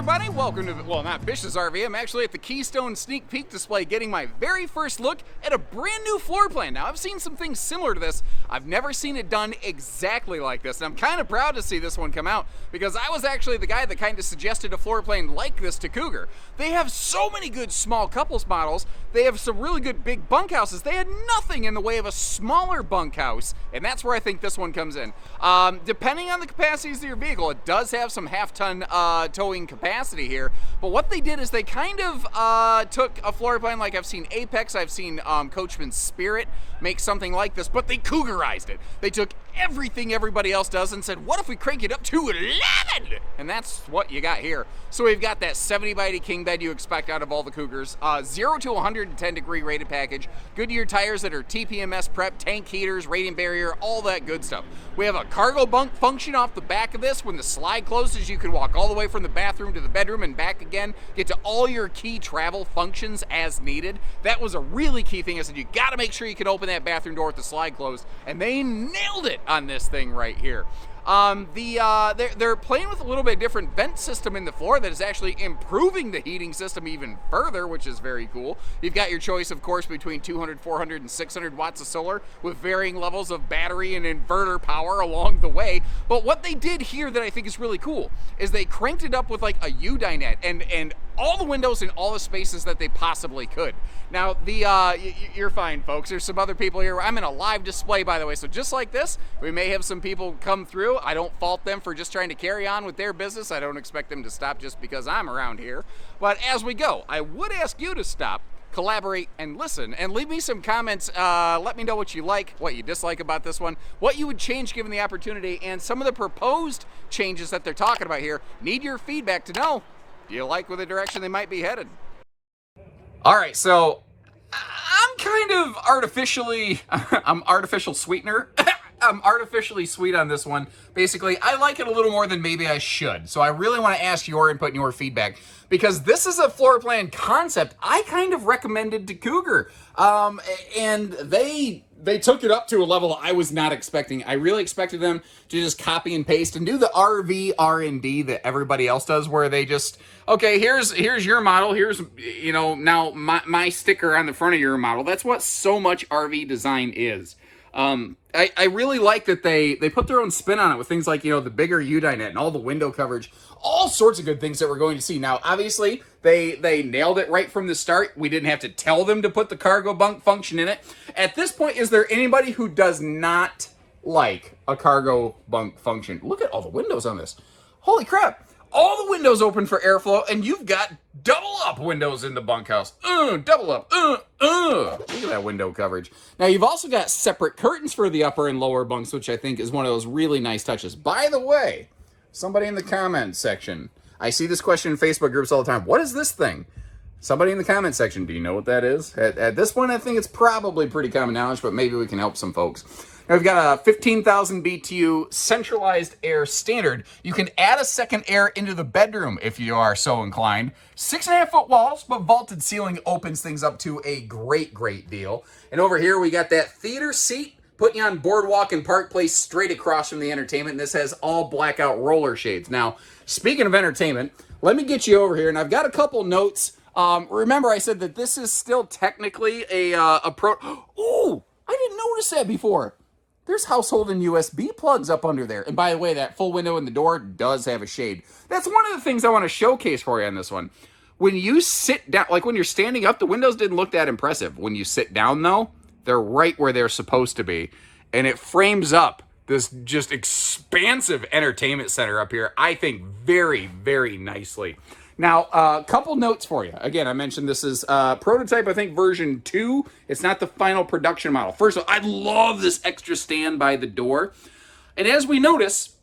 everybody, welcome to, well, not Bish's RV. I'm actually at the Keystone sneak peek display getting my very first look at a brand new floor plan. Now, I've seen some things similar to this. I've never seen it done exactly like this, and I'm kind of proud to see this one come out because I was actually the guy that kind of suggested a floor plan like this to Cougar. They have so many good small couples models. They have some really good big bunkhouses. They had nothing in the way of a smaller bunkhouse, and that's where I think this one comes in. Depending on the capacities of your vehicle, it does have some half-ton towing capacity here, but what they did is they kind of took a floor plan like I've seen Apex, I've seen Coachman's Spirit make something like this, but they Cougarized it. They took everything everybody else does and said, what if we crank it up to 11? And that's what you got here. So we've got that 70 by 80 king bed you expect out of all the Cougars, 0 to 110 degree rated package, Goodyear tires that are TPMS prep, tank heaters, radiant barrier, all that good stuff. We have a cargo bunk function off the back of this. When the slide closes, you can walk all the way from the bathroom to the bedroom and back again, get to all your key travel functions as needed. That was a really key thing. I said, you gotta make sure you can open that bathroom door with the slide closed, and they nailed it on this thing right here. They're playing with a little bit different vent system in the floor that is actually improving the heating system even further, which is very cool. You've got your choice, of course, between 200, 400, and 600 watts of solar with varying levels of battery and inverter power along the way. But what they did here that I think is really cool is they cranked it up with like a U-dinette and all the windows in all the spaces that they possibly could. Now, you're fine, folks. There's some other people here. I'm in a live display, by the way, so just like this, we may have some people come through. I don't fault them for just trying to carry on with their business. I don't expect them to stop just because I'm around here. But as we go, I would ask you to stop, collaborate, and listen, and leave me some comments. Let me know what you like, what you dislike about this one, what you would change given the opportunity, and some of the proposed changes that they're talking about here. Need your feedback to know, do you like where the direction they might be headed? All right, so I'm kind of I'm artificial sweetener. I'm artificially sweet on this one. Basically, I like it a little more than maybe I should. So I really want to ask your input and your feedback because this is a floor plan concept I kind of recommended to Cougar. And they took it up to a level I was not expecting. I really expected them to just copy and paste and do the RV R&D that everybody else does, where they just, okay, here's your model, here's, you know, now my sticker on the front of your model. That's what so much RV design is. I really like that they put their own spin on it with things like, you know, the bigger U-dinette and all the window coverage, all sorts of good things that we're going to see. Now, obviously, they nailed it right from the start. We didn't have to tell them to put the cargo bunk function in it. At this point, is there anybody who does not like a cargo bunk function? Look at all the windows on this. Holy crap. All the windows open for airflow, and you've got double up windows in the bunkhouse. Double up. Look at that window coverage. Now, you've also got separate curtains for the upper and lower bunks, which I think is one of those really nice touches. By the way, somebody in the comments section, I see this question in Facebook groups all the time. What is this thing? Somebody in the comment section, do you know what that is? At this point, I think it's probably pretty common knowledge, but maybe we can help some folks. Now, we've got a 15,000 BTU centralized air standard. You can add a second air into the bedroom if you are so inclined. 6.5-foot walls, but vaulted ceiling opens things up to a great, great deal. And over here, we got that theater seat, putting you on Boardwalk and Park Place straight across from the entertainment. And this has all blackout roller shades. Now, speaking of entertainment, let me get you over here. And I've got a couple notes. Remember, I said that this is still technically a pro... Ooh, I didn't notice that before. There's household and USB plugs up under there. And by the way, that full window in the door does have a shade. That's one of the things I want to showcase for you on this one. When you sit down, like when you're standing up, the windows didn't look that impressive. When you sit down, though, they're right where they're supposed to be. And it frames up this just expansive entertainment center up here, I think, very, very nicely. Now, a couple notes for you. Again, I mentioned this is prototype, I think, version 2. It's not the final production model. First of all, I love this extra stand by the door. And as we notice,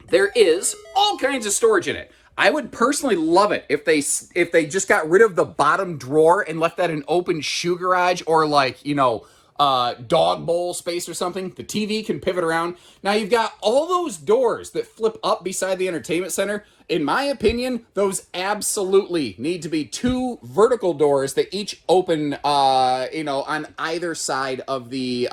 there is all kinds of storage in it. I would personally love it if they just got rid of the bottom drawer and left that an open shoe garage or like, you know, dog bowl space or something. The TV can pivot around. Now you've got all those doors that flip up beside the entertainment center. In my opinion, those absolutely need to be two vertical doors that each open, on either side of the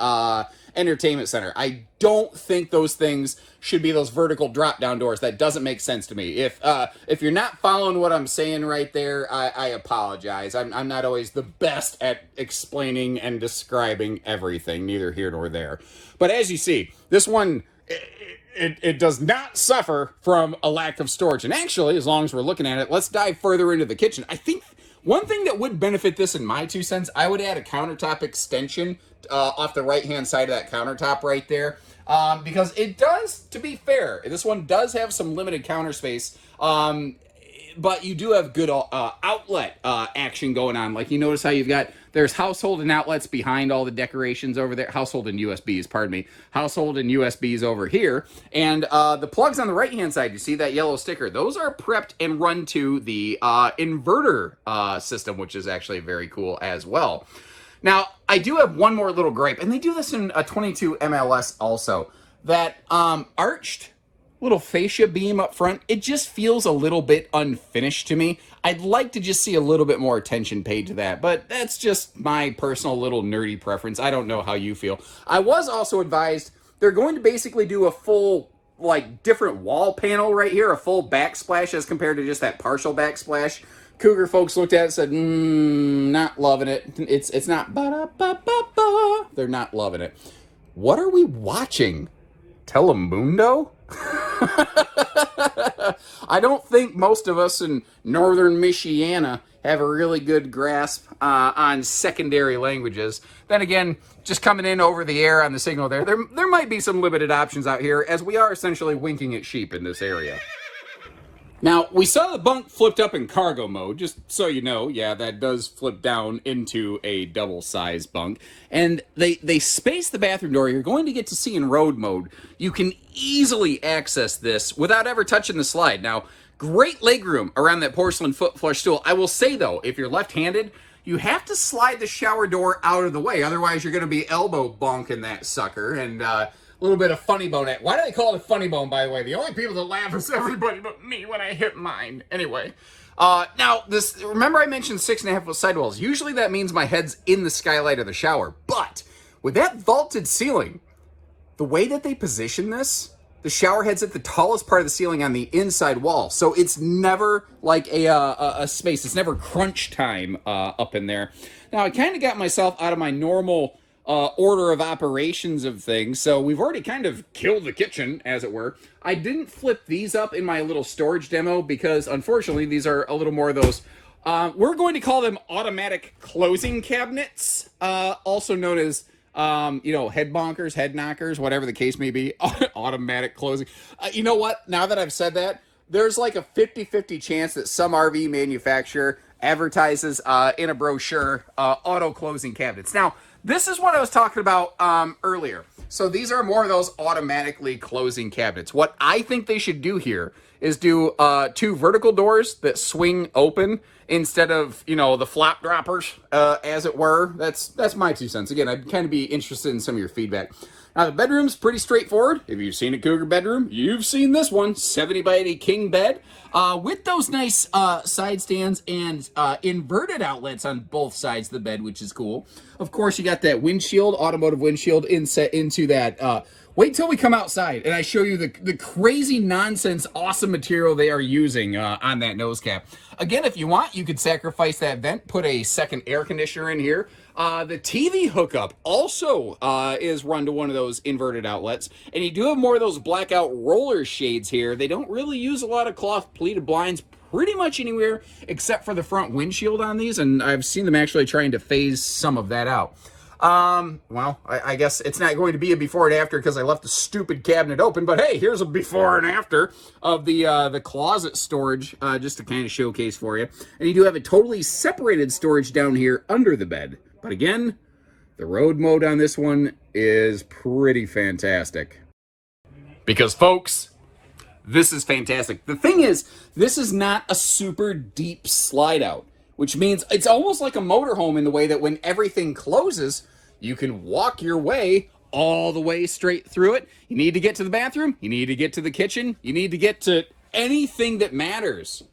entertainment center. I don't think those things should be those vertical drop-down doors. That doesn't make sense to me. If you're not following what I'm saying right there, I apologize. I'm not always the best at explaining and describing everything, neither here nor there. But as you see, this one, it does not suffer from a lack of storage. And actually, as long as we're looking at it, let's dive further into the kitchen. I think one thing that would benefit this, in my 2 cents, I would add a countertop extension off the right-hand side of that countertop right there. Because it does, to be fair, this one does have some limited counter space, but you do have good outlet action going on. Like, you notice how there's household and outlets behind all the decorations over there. Household and USBs, pardon me. Household and USBs over here. And the plugs on the right-hand side, you see that yellow sticker? Those are prepped and run to the inverter system, which is actually very cool as well. Now, I do have one more little gripe, and they do this in a 22 MLS also. That arched little fascia beam up front, it just feels a little bit unfinished to me. I'd like to just see a little bit more attention paid to that, but that's just my personal little nerdy preference. I don't know how you feel. I was also advised they're going to basically do a full, different wall panel right here, a full backsplash as compared to just that partial backsplash. Cougar folks looked at it and said, not loving it. It's not ba-da-ba-ba-ba. They're not loving it. What are we watching? Telemundo? I don't think most of us in northern Michiana have a really good grasp on secondary languages. Then again, just coming in over the air on the signal there might be some limited options out here, as we are essentially winking at sheep in this area. Now, we saw the bunk flipped up in cargo mode, just so you know. Yeah, that does flip down into a double-size bunk. And they space the bathroom door. You're going to get to see in road mode. You can easily access this without ever touching the slide. Now, great legroom around that porcelain foot flush stool. I will say, though, if you're left-handed, you have to slide the shower door out of the way. Otherwise, you're going to be elbow bonking that sucker. And, little bit of funny bone. Why do they call it a funny bone, by the way? The only people that laugh is everybody but me when I hit mine. Anyway, now, remember I mentioned 6.5 foot sidewalls. Usually that means my head's in the skylight of the shower. But with that vaulted ceiling, the way that they position this, the shower head's at the tallest part of the ceiling on the inside wall. So it's never like a space. It's never crunch time up in there. Now, I kind of got myself out of my normal order of operations of things. So we've already kind of killed the kitchen, as it were. I didn't flip these up in my little storage demo because, unfortunately, these are a little more of those, we're going to call them automatic closing cabinets, also known as, head bonkers, head knockers, whatever the case may be, automatic closing. You know what? Now that I've said that, there's like a 50-50 chance that some RV manufacturer advertises in a brochure auto closing cabinets. Now, this is what I was talking about earlier. So these are more of those automatically closing cabinets. What I think they should do here is do 2 vertical doors that swing open instead of, the flap droppers, as it were. That's my 2 cents. Again, I'd kind of be interested in some of your feedback. Now, the bedroom's pretty straightforward. If you've seen a Cougar bedroom, you've seen this one. 70 by 80 king bed with those nice side stands and inverted outlets on both sides of the bed, which is cool. Of course, you got that windshield, automotive windshield inset into that. Wait till we come outside and I show you the crazy nonsense, awesome material they are using on that nose cap. Again, if you want, you could sacrifice that vent, put a second air conditioner in here. The TV hookup also is run to one of those inverted outlets. And you do have more of those blackout roller shades here. They don't really use a lot of cloth pleated blinds pretty much anywhere except for the front windshield on these. And I've seen them actually trying to phase some of that out. Well, I guess it's not going to be a before and after because I left the stupid cabinet open, but hey, here's a before and after of the closet storage, just to kind of showcase for you. And you do have a totally separated storage down here under the bed. But again, the road mode on this one is pretty fantastic. Because folks, this is fantastic. The thing is, this is not a super deep slide out, which means it's almost like a motorhome in the way that when everything closes, you can walk your way all the way straight through it. You need to get to the bathroom. You need to get to the kitchen. You need to get to anything that matters.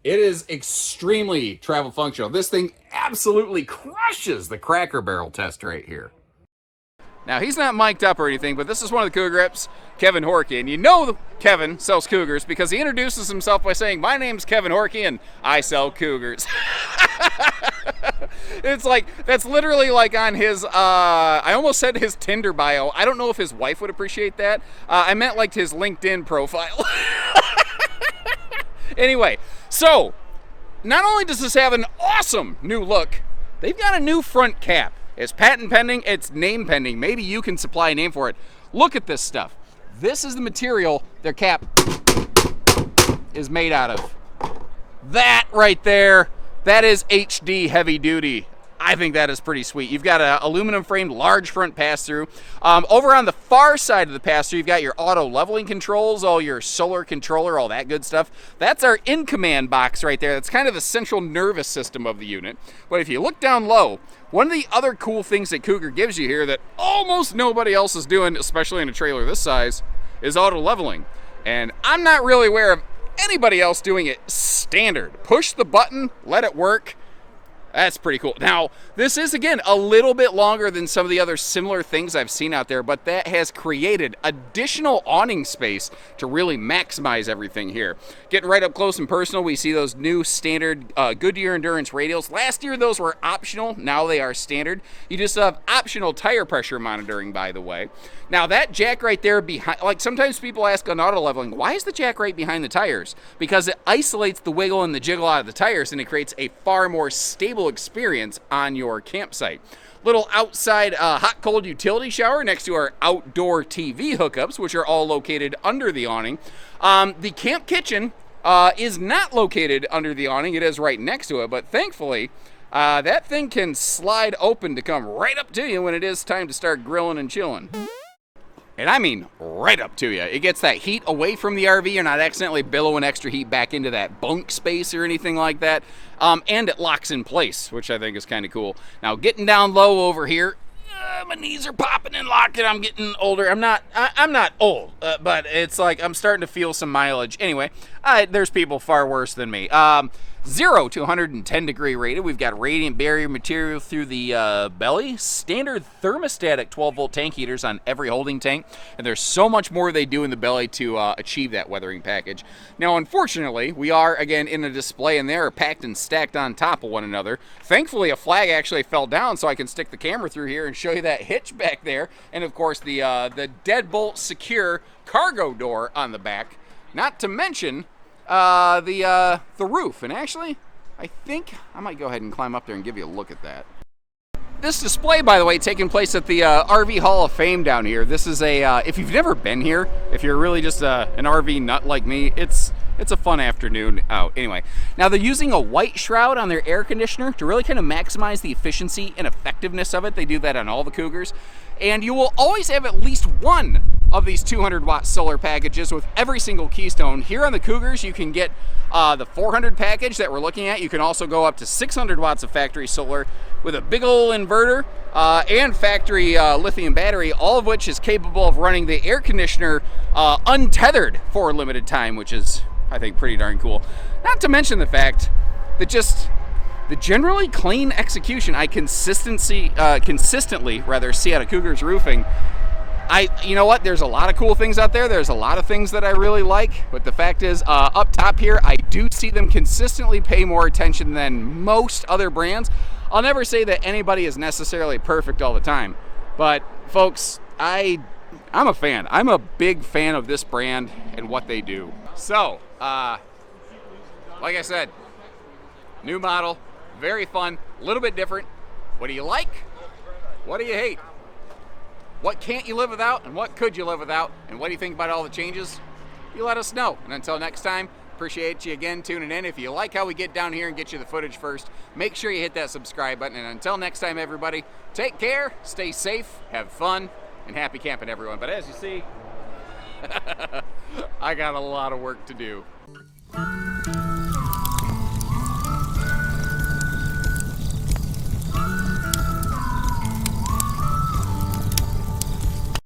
It is extremely travel functional. This thing absolutely crushes the Cracker Barrel test right here. Now, he's not mic'd up or anything, but this is one of the Cougar reps, Kevin Horkey. And you know Kevin sells Cougars because he introduces himself by saying, "My name's Kevin Horkey and I sell Cougars." It's like, that's literally like on his, I almost said his Tinder bio. I don't know if his wife would appreciate that. I meant like his LinkedIn profile. Anyway, so not only does this have an awesome new look, they've got a new front cap. It's patent pending, it's name pending. Maybe you can supply a name for it. Look at this stuff. This is the material their cap is made out of. That right there, that is HD heavy duty. I think that is pretty sweet. You've got an aluminum framed large front pass-through. Over on the far side of the pass-through, you've got your auto leveling controls, all your solar controller, all that good stuff. That's our in-command box right there. That's kind of the central nervous system of the unit. But if you look down low, one of the other cool things that Cougar gives you here that almost nobody else is doing, especially in a trailer this size, is auto leveling. And I'm not really aware of anybody else doing it standard. Push the button, let it work. That's pretty cool. Now, this is, again, a little bit longer than some of the other similar things I've seen out there, but that has created additional awning space to really maximize everything here. Getting right up close and personal, we see those new standard Goodyear Endurance radials. Last year, those were optional. Now they are standard. You just have optional tire pressure monitoring, by the way. Now, that jack right there behind, like sometimes people ask on auto leveling, why is the jack right behind the tires? Because it isolates the wiggle and the jiggle out of the tires, and it creates a far more stable experience on your campsite. Little outside hot cold utility shower next to our outdoor TV hookups, which are all located under the awning. The camp kitchen is not located under the awning. It is right next to it, but thankfully that thing can slide open to come right up to you when it is time to start grilling and chilling. And I mean right up to you. It gets that heat away from the RV. You're not accidentally billowing extra heat back into that bunk space or anything like that. And it locks in place, which I think is kind of cool. Now, getting down low over here, my knees are popping and locking. I'm getting older. I'm not old, but it's like I'm starting to feel some mileage. Anyway, there's people far worse than me. 0 to 110 degree rated. We've got radiant barrier material through the belly. Standard thermostatic 12-volt tank heaters on every holding tank. And there's so much more they do in the belly to achieve that weathering package. Now, unfortunately, we are, again, in a display, and they are packed and stacked on top of one another. Thankfully, a flag actually fell down, so I can stick the camera through here and show you that hitch back there. And, of course, the deadbolt secure cargo door on the back. Not to mention the roof. And actually, I think I might go ahead and climb up there and give you a look at that. This display, by the way, taking place at the RV Hall of Fame down here. This is a, if you've never been here, if you're really just an RV nut like me, it's a fun afternoon out. Anyway, now they're using a white shroud on their air conditioner to really kind of maximize the efficiency and effectiveness of it. They do that on all the Cougars. And you will always have at least one of these 200-watt solar packages with every single Keystone. Here on the Cougars, you can get the 400 package that we're looking at. You can also go up to 600 watts of factory solar with a big ol' inverter and factory lithium battery, all of which is capable of running the air conditioner untethered for a limited time, which is, I think, pretty darn cool. Not to mention the fact that just the generally clean execution I consistently see out of Cougar's roofing. You know what? There's a lot of cool things out there. There's a lot of things that I really like. But the fact is, up top here, I do see them consistently pay more attention than most other brands. I'll never say that anybody is necessarily perfect all the time. But folks, I'm a fan. I'm a big fan of this brand and what they do. So, like I said, new model, very fun, a little bit different. What do you like? What do you hate? What can't you live without, and what could you live without? And what do you think about all the changes? You let us know. And until next time, appreciate you again tuning in. If you like how we get down here and get you the footage first, make sure you hit that subscribe button. And until next time, everybody, take care, stay safe, have fun, and happy camping, everyone. But as you see, I got a lot of work to do.